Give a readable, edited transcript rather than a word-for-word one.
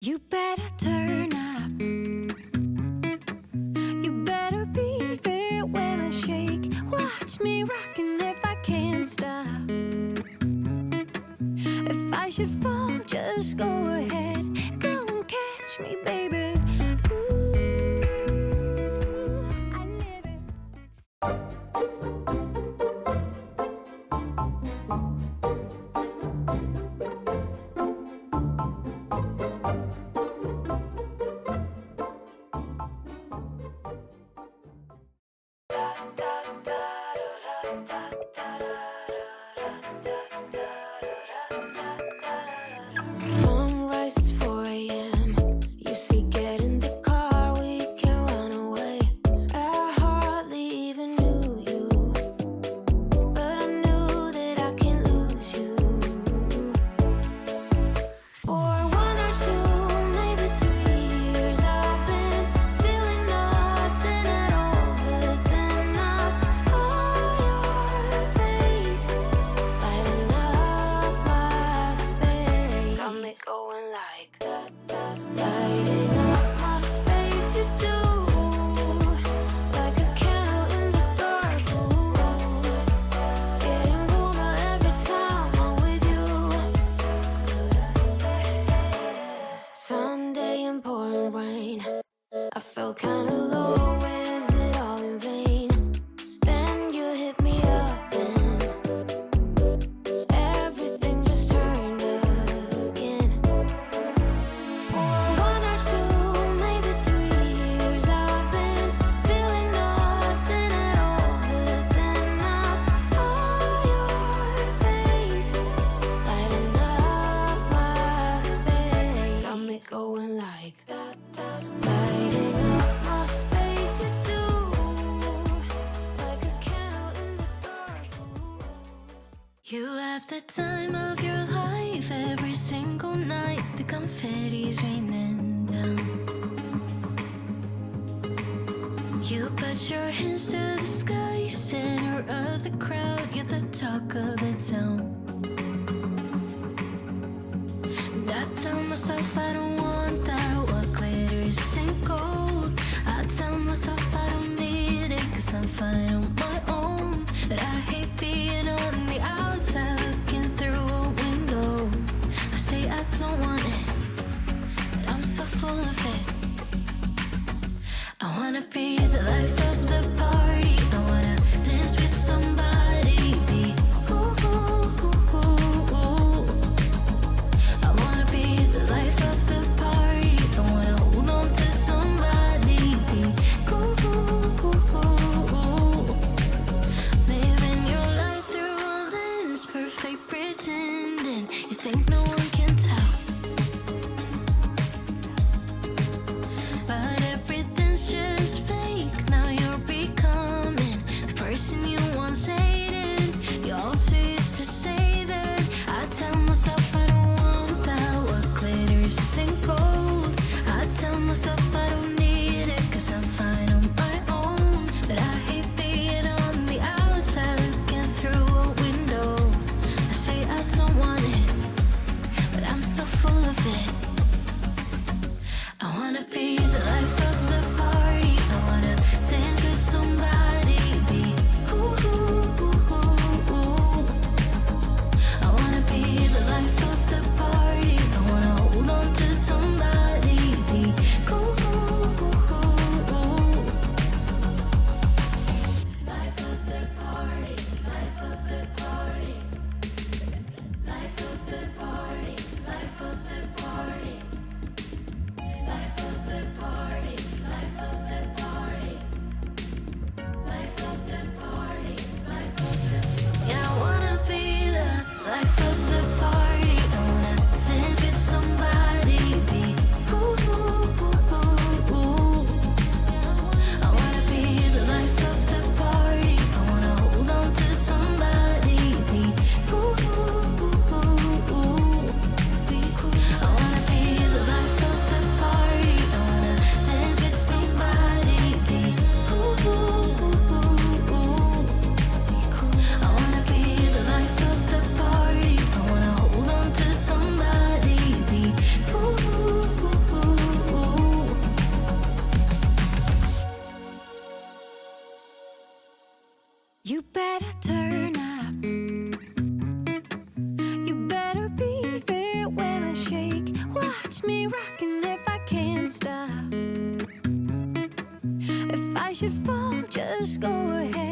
You better turn up. You better be there when I shake. Watch me rocking if I can't stop. If I should fall, just go ahead. Go and catch me, baby. Ooh, I live it. Sunrise is 4 a.m. You see, get in the car, we can run away. I hardly even knew you, but I knew that I can't lose you. For 1 or 2, maybe 3 years, I've been feeling nothing at all. But then I saw your face lighting up my space. Got me going like lighting up my space. You do, like a candle in the dark. Ooh, getting warmer every time I'm with you. Sunday and pouring rain, I felt kinda low. Is it all in vain? Then you hit me up and everything just turned again. For 1 or 2, maybe 3 years, I've been feeling nothing at all. But then I saw your face lighting up my space. Got me going like lighting up my space. You do, like a candle in the dark. Ooh. You have the time of your life every single night. The confetti's raining down. You put your hands to the sky, center of the crowd. You're the talk of the town. And I tell myself I don't want that. What glitters isn't gold. I tell myself I don't need it, 'cause I'm fine on my own. But I hate being on the outside looking through a window. I say I don't want it, but I'm so full of it. I wanna be the life of the party. I wanna dance with somebody. Be ooh, ooh, ooh, ooh, ooh. I wanna be the life of the party. I wanna hold on to somebody. Be ooh, ooh, ooh, ooh, ooh. Living your life through a lens, perfect pretending. You think no one can tell, but everything's just fake. Watch me rocking if I can't stop. If I should fall, just go ahead.